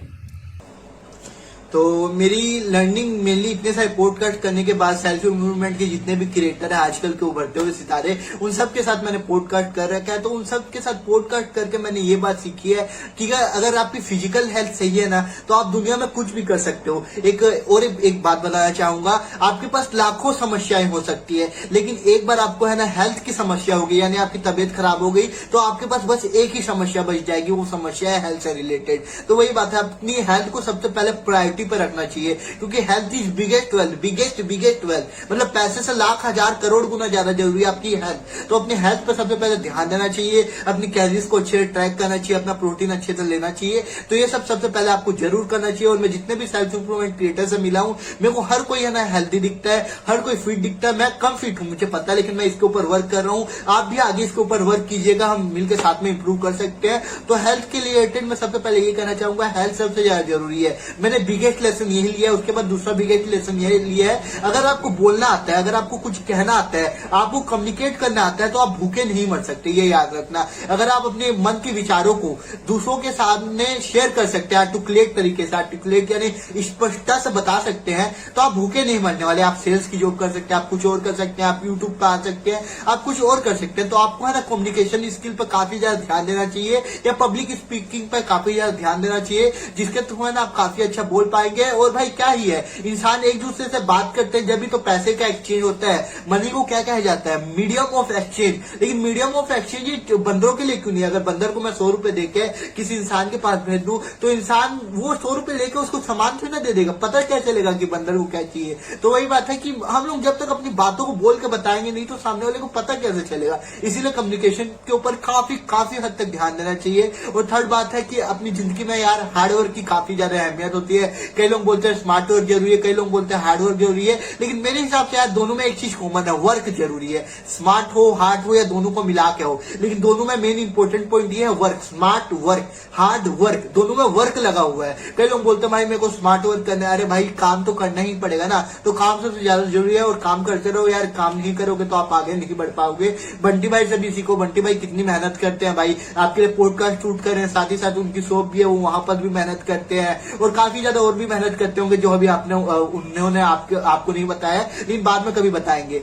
तो मेरी लर्निंग मेनली इतने सारे पॉडकास्ट करने के बाद सेल्फ इम्प्रूवमेंट के जितने भी क्रिएटर है आजकल के उभरते हुए सितारे, उन सब के साथ मैंने पॉडकास्ट कर रखा है। तो उन सब के साथ पॉडकास्ट करके मैंने ये बात सीखी है कि अगर आपकी फिजिकल हेल्थ सही है ना, तो आप दुनिया में कुछ भी कर सकते हो। एक बात बताना चाहूंगा, आपके पास लाखों समस्याएं हो सकती है, लेकिन एक बार आपको है ना हेल्थ की समस्या हो गई, यानी आपकी तबीयत खराब हो गई, तो आपके पास बस एक ही समस्या बच जाएगी, वो समस्या है हेल्थ से रिलेटेड। तो वही बात है, अपनी हेल्थ को सबसे पहले प्रायोरिटी पर रखना चाहिए, क्योंकि health is biggest wealth, biggest wealth. मतलब पैसे से लाख हजार करोड़ गुना ज्यादा जरूरी है आपकी हेल्थ। तो अपनी हेल्थ पर सबसे पहले ध्यान देना चाहिए, अपनी कैलोरीज को अच्छे से ट्रैक करना चाहिए, अपना प्रोटीन अच्छे से लेना चाहिए। तो ये सब सबसे पहले आपको जरूर करना चाहिए। और मैं जितने भी सेल्फ इंप्रूवमेंट क्रिएटर से मिला हूं, मेरे को हर कोई है ना हेल्थी दिखता है, हर कोई फिट दिखता है। मैं कम फिट हूं मुझे पता है, लेकिन मैं इसके ऊपर वर्क कर रहा हूं। आप भी आगे इसके ऊपर वर्क कीजिएगा, हम मिलकर साथ में इंप्रूव कर सकते हैं। तो हेल्थ के रिलेटेड मैं सबसे पहले ये कहना चाहूंगा, हेल्थ सबसे ज्यादा जरूरी है। मैंने बिगेस्ट लेसन यही लिया है। उसके बाद दूसरा बिगेस्ट लेसन यही लिया है, अगर आपको बोलना आता है, अगर आपको कुछ कहना आता है, आपको कम्युनिकेट करना आता है, तो आप भूखे नहीं मर सकते, ये याद रखना। अगर आप अपने मन के विचारों को दूसरों के सामने शेयर कर सकते हैं, आर्टिकुलेट तरीके से, आर्टिकुलेट यानी स्पष्टता से बता सकते हैं, तो आप भूखे नहीं मरने वाले। आप सेल्स की जॉब कर सकते हैं, आप कुछ और कर सकते हैं, आप यूट्यूब पर आ सकते हैं, आप कुछ और कर सकते हैं। तो आपको है ना कम्युनिकेशन स्किल पर काफी ज्यादा ध्यान देना चाहिए, या पब्लिक स्पीकिंग पर काफी ज्यादा ध्यान देना चाहिए, जिसके थ्रू है ना आप काफी अच्छा बोल पाएंगे। और भाई क्या ही है, इंसान एक दूसरे से बात करते हैं जब भी तो पैसे का एक्सचेंज होता है। मनी को क्या कहा जाता है, मीडियम ऑफ एक्सचेंज। लेकिन मीडियम ऑफ एक्सचेंज बंदरों के लिए क्यों नहीं? अगर बंदर को मैं 100 रुपए देके किसी इंसान के पास भेज दूं, तो इंसान वो 100 रुपए लेके उसको सामान थोड़ी ना दे देगा, पता क्या चलेगा कि बंदर को क्या चाहिए। तो वही बात है कि हम लोग जब तक अपनी बातों को बोल के बताएंगे नहीं, तो सामने वाले को पता कैसे चलेगा। इसीलिए कम्युनिकेशन के ऊपर काफी हद तक ध्यान देना चाहिए। और थर्ड बात है कि अपनी जिंदगी में यार हार्डवर्क की काफी ज्यादा अहमियत होती है। कई लोग बोलते हैं स्मार्ट वर्क जरूरी है, कई लोग बोलते हैं हार्ड वर्क जरूरी है, लेकिन मेरे हिसाब से यार दोनों में एक चीज कॉमन है, वर्क जरूरी है। स्मार्ट हो हार्ड हो या दोनों को मिला के हो, लेकिन दोनों में मेन इंपॉर्टेंट पॉइंट ये है work. Smart work, hard work, दोनों में वर्क लगा हुआ है। कई लोग बोलते हैं भाई मेरे को स्मार्ट वर्क करना है। अरे भाई काम तो करना ही पड़ेगा ना, तो काम सबसे ज्यादा जरूरी है। और काम करते रहो यार, काम नहीं करोगे तो आप आगे नहीं बढ़ पाओगे। बंटी भाई से भी सीखो, बंटी भाई कितनी मेहनत करते हैं भाई, आपके लिए पॉडकास्ट शूट कर रहे हैं, साथ ही साथ उनकी शॉप भी है, वो वहां पर भी मेहनत करते हैं, और काफी ज्यादा और भी मेहनत करते होंगे जो अभी आपने उन्होंने आपको नहीं बताया, लेकिन बाद में कभी बताएंगे।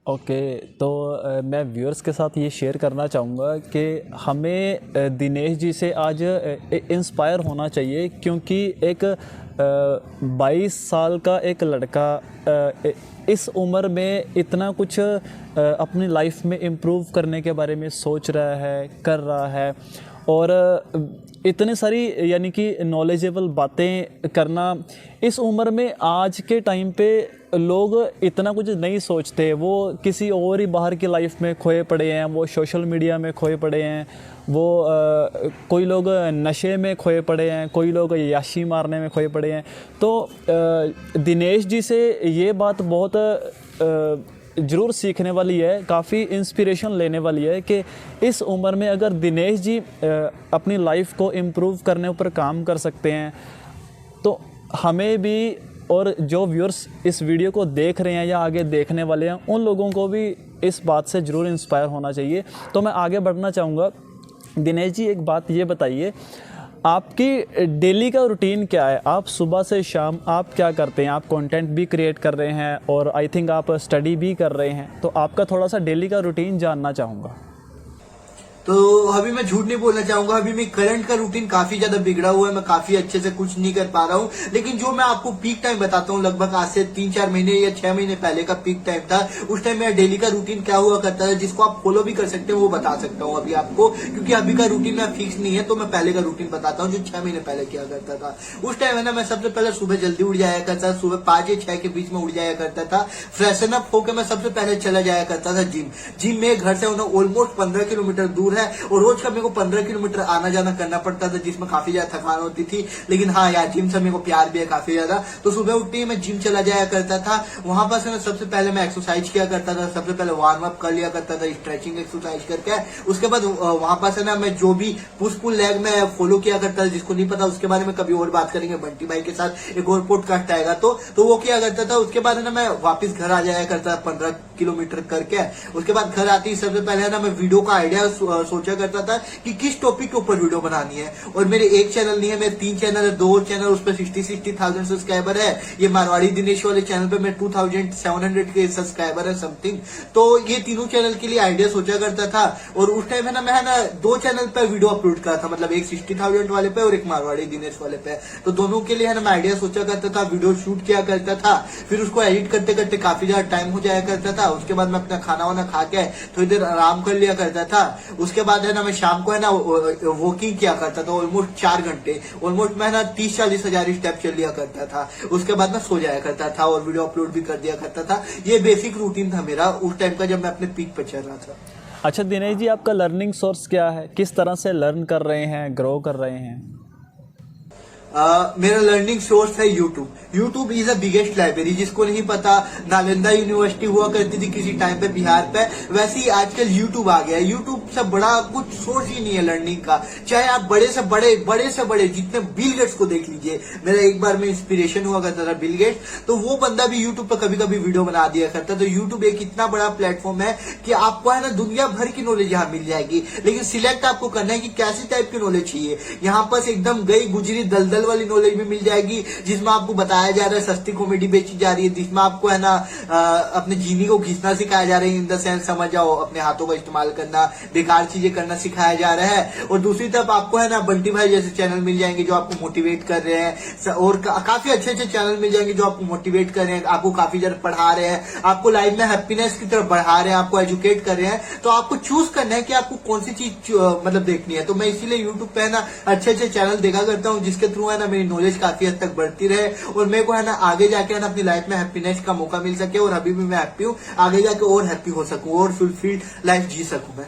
ओके तो मैं व्यूअर्स के साथ ये शेयर करना चाहूँगा कि हमें दिनेश जी से आज इंस्पायर होना चाहिए, क्योंकि एक 22 साल का एक लड़का इस उम्र में इतना कुछ अपनी लाइफ में इम्प्रूव करने के बारे में सोच रहा है, कर रहा है, और इतने सारी यानी कि नॉलेजेबल बातें करना इस उम्र में। आज के टाइम पे लोग इतना कुछ नहीं सोचते, वो किसी और ही बाहर की लाइफ में खोए पड़े हैं, वो सोशल मीडिया में खोए पड़े हैं, वो कोई लोग नशे में खोए पड़े हैं, कोई लोग याशी मारने में खोए पड़े हैं। तो दिनेश जी से ये बात बहुत ज़रूर सीखने वाली है, काफ़ी इंस्पिरेशन लेने वाली है कि इस उम्र में अगर दिनेश जी अपनी लाइफ को इम्प्रूव करने पर काम कर सकते हैं, तो हमें भी और जो व्यूअर्स इस वीडियो को देख रहे हैं या आगे देखने वाले हैं, उन लोगों को भी इस बात से ज़रूर इंस्पायर होना चाहिए। तो मैं आगे बढ़ना चाहूँगा। दिनेश जी एक बात ये बताइए, आपकी डेली का रूटीन क्या है? आप सुबह से शाम आप क्या करते हैं? आप कंटेंट भी क्रिएट कर रहे हैं और आई थिंक आप स्टडी भी कर रहे हैं, तो आपका थोड़ा सा डेली का रूटीन जानना चाहूँगा। तो अभी मैं झूठ नहीं बोलना चाहूंगा, अभी मैं करंट का रूटीन काफी ज्यादा बिगड़ा हुआ है, मैं काफी अच्छे से कुछ नहीं कर पा रहा हूँ। लेकिन जो मैं आपको पीक टाइम बताता हूँ, लगभग आज से 3-4 महीने या 6 महीने पहले का पीक टाइम था। उस टाइम मेरा डेली का रूटीन क्या हुआ करता था, जिसको आप फॉलो भी कर सकते हैं, वो बता सकता हूँ अभी आपको, क्योंकि अभी का रूटीन मेरा फिक्स नहीं है। तो मैं पहले का रूटीन बताता हूँ जो 6 महीने पहले किया करता था। उस टाइम है ना, मैं सबसे पहले सुबह जल्दी उठ जाया करता था, सुबह 5 या 6 के बीच में उठ जाया करता था। फ्रेशन अप होकर मैं सबसे पहले चला जाया करता था जिम में। घर से ऑलमोस्ट 15 किलोमीटर दूर है, और रोज का मेरे को 15 किलोमीटर आना जाना करना पड़ता था, जिसमें काफी ज्यादा थकान होती थी। लेकिन हाँ यार, जिम से मेरे को प्यार भी है काफी ज्यादा। तो सुबह उठते ही मैं जिम चला जाया करता था। वहां पर से सबसे पहले मैं एक्सरसाइज किया करता था, सबसे पहले वार्म अप कर लिया करता था स्ट्रेचिंग एक्सरसाइज करके। उसके बाद वहां पर से ना मैं जो भी पुश पुल लेग में फॉलो किया करता था, जिसको नहीं पता उसके बारे में कभी और बात करेंगे, बंटी भाई के साथ एक और पॉडकास्ट आएगा तो वो किया करता था। उसके बाद ना मैं वापस घर आ जाया करता था किलोमीटर करके उसके बाद घर आते ही सबसे पहले है ना मैं वीडियो का आइडिया सोचा करता था कि किस टॉपिक के ऊपर वीडियो बनानी है। और मेरे एक चैनल नहीं है, मेरे 3 चैनल है, 2 चैनल, उस पर 60,000 सब्सक्राइबर है। ये मारवाड़ी दिनेश वाले चैनल पे मैं 2700 के सब्सक्राइबर है समथिंग। तो ये तीनों चैनल के लिए आइडिया सोचा करता था। और उस टाइम है ना मैं 2 चैनल पे वीडियो अपलोड करा था, मतलब एक 60,000 वाले पे और एक मारवाड़ी दिनेश वाले पे। तो दोनों के लिए है ना मैं आइडिया सोचा करता था, वीडियो शूट किया करता था, फिर उसको एडिट करते करते काफी ज्यादा टाइम हो जाया करता था। उसके बाद मैं अपना खाना वाना खा के थोड़ी देर आराम कर लिया करता था। उसके बाद है ना मैं शाम को है ना वॉकिंग किया करता था ऑलमोस्ट 4 घंटे, ऑलमोस्ट मैं ना 30-40 हजार स्टेप चल लिया करता था। उसके बाद मैं सो जाया करता था और वीडियो अपलोड भी कर दिया करता था। ये बेसिक रूटीन था मेरा उस टाइम का जब मैं अपने पीक पर चल रहा था। अच्छा दिनेश जी, आपका लर्निंग सोर्स क्या है? किस तरह से लर्न कर रहे हैं, ग्रो कर रहे हैं? मेरा लर्निंग सोर्स है YouTube. YouTube is a biggest library. जिसको नहीं पता, नालंदा यूनिवर्सिटी हुआ करती थी किसी टाइम पे बिहार पे, वैसे ही आजकल यूट्यूब आ गया है। यूट्यूब से बड़ा कुछ सोर्स ही नहीं है लर्निंग का। चाहे आप बड़े से बड़े जितने बिल गेट्स को देख लीजिए। मेरा एक बार में इंस्पिरेशन हुआ करता था बिल गेट्स, तो वो बंदा भी यूट्यूब पर कभी कभी वीडियो बना दिया करता। तो यूट्यूब एक इतना बड़ा प्लेटफॉर्म है कि आपको है ना दुनिया भर की नॉलेज यहाँ मिल जाएगी। लेकिन सिलेक्ट आपको करना है कि कैसी टाइप की नॉलेज चाहिए। यहाँ पर एकदम गई गुजरी दलदल वाली नॉलेज भी मिल जाएगी, जिसमें आपको बताया जा रहा है सस्ती कॉमेडी बेची जा रही है, जिसमें आपको है ना अपने जीनी को खींचना सिखाया जा रहा है। इन द सेंस समझ जाओ, अपने हाथों का इस्तेमाल करना, बेकार चीजें करना सिखाया जा रहा है। और दूसरी तरफ आपको है ना बंटी भाई जैसे चैनल मिल जाएंगे जो आपको मोटिवेट कर रहे हैं, और काफी अच्छे चैनल मिल जाएंगे जो आपको मोटिवेट कर रहे हैं, आपको काफी ज्यादा पढ़ा रहे हैं, आपको लाइफ में हैप्पीनेस की तरफ बढ़ा रहे हैं, आपको एजुकेट कर रहे हैं। तो आपको चूज करना है कि आपको कौन सी चीज मतलब देखनी है। तो मैं इसीलिए यूट्यूब पे है ना अच्छे चैनल देखा करता हूँ, जिसके थ्रू है ना मेरी नॉलेज काफी हद तक बढ़ती रहे और मेरे को है ना आगे जाके है ना अपनी लाइफ में हैप्पीनेस का मौका मिल सके। और अभी भी मैं हैप्पी हूँ, आगे जाके और हैप्पी हो सकूं और फुलफिल्ड लाइफ जी सकूं मैं।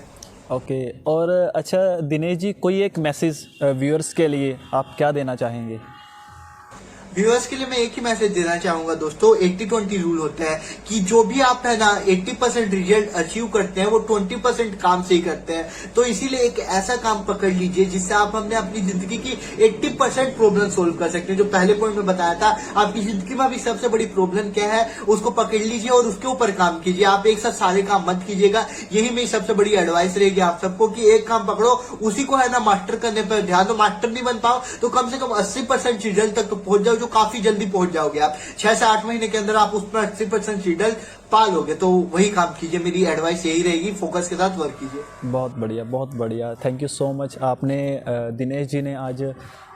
ओके। और अच्छा दिनेश जी, कोई एक मैसेज व्यूअर्स के लिए आप क्या देना चाहेंगे? व्यूअर्स के लिए मैं एक ही मैसेज देना चाहूंगा दोस्तों, 80-20 रूल होता है कि जो भी आप है ना 80% रिजल्ट अचीव करते हैं वो 20% काम से ही करते हैं। तो इसीलिए एक ऐसा काम पकड़ लीजिए जिससे आप हमने अपनी जिंदगी की 80% प्रॉब्लम सोल्व कर सकते हैं। जो पहले पॉइंट में बताया था, आपकी जिंदगी में अभी सबसे बड़ी प्रॉब्लम क्या है उसको पकड़ लीजिए और उसके ऊपर काम कीजिए। आप एक साथ सारे काम मत कीजिएगा। यही मेरी सबसे बड़ी एडवाइस रहेगी आप सबको कि एक काम पकड़ो, उसी को है ना मास्टर करने पर ध्यान दो। मास्टर नहीं बन पाओ तो कम से कम 80% रिजल्ट तक तो पहुंच जाओ, जो काफी जल्दी पहुंच जाओगे। आप 6 से 8 महीने के अंदर आप उस पर 80% रिजल्ट पा लोगे। तो वही काम कीजिए, मेरी एडवाइस यही रहेगी, फोकस के साथ वर्क कीजिए। बहुत बढ़िया, बहुत बढ़िया। Thank you so much. आपने दिनेश जी ने आज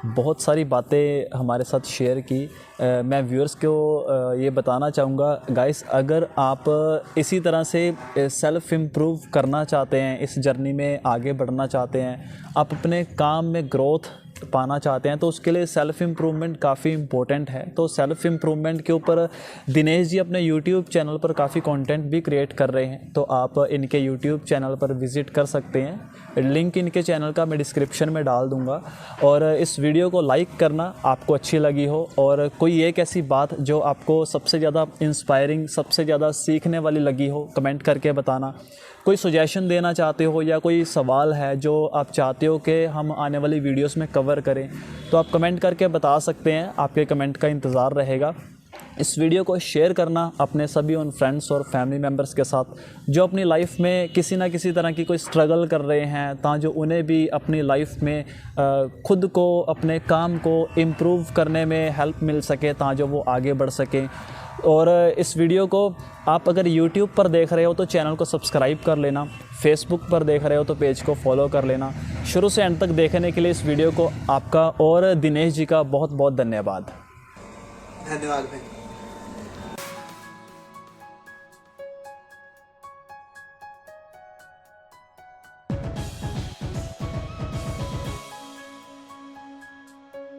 बहुत सारी बातें हमारे साथ शेयर की। मैं व्यूअर्स को ये बताना चाहूँगा गाइस, अगर आप इसी तरह से सेल्फ़ इम्प्रूव करना चाहते हैं, इस जर्नी में आगे बढ़ना चाहते हैं, आप अपने काम में ग्रोथ पाना चाहते हैं, तो उसके लिए सेल्फ़ इम्प्रूवमेंट काफ़ी इम्पोर्टेंट है। तो सेल्फ़ इम्प्रूवमेंट के ऊपर दिनेश जी अपने यूट्यूब चैनल पर काफ़ी कंटेंट भी क्रिएट कर रहे हैं। तो आप इनके यूट्यूब चैनल पर विज़िट कर सकते हैं। लिंक इनके चैनल का मैं डिस्क्रिप्शन में डाल दूंगा। और इस वीडियो को लाइक करना आपको अच्छी लगी हो, और कोई एक ऐसी बात जो आपको सबसे ज़्यादा इंस्पायरिंग, सबसे ज़्यादा सीखने वाली लगी हो, कमेंट करके बताना। कोई सजेशन देना चाहते हो या कोई सवाल है जो आप चाहते हो कि हम आने वाली वीडियोस में कवर करें, तो आप कमेंट करके बता सकते हैं। आपके कमेंट का इंतज़ार रहेगा। इस वीडियो को शेयर करना अपने सभी उन फ्रेंड्स और फैमिली मेम्बर्स के साथ जो अपनी लाइफ में किसी ना किसी तरह की कोई स्ट्रगल कर रहे हैं, ताकि उन्हें भी अपनी लाइफ में खुद को, अपने काम को इम्प्रूव करने में हेल्प मिल सके, ताकि वो आगे बढ़ सकें। और इस वीडियो को आप अगर YouTube पर देख रहे हो तो चैनल को सब्सक्राइब कर लेना, Facebook पर देख रहे हो तो पेज को फॉलो कर लेना। शुरू से एंड तक देखने के लिए इस वीडियो को आपका और दिनेश जी का बहुत बहुत धन्यवाद। धन्यवाद भाई।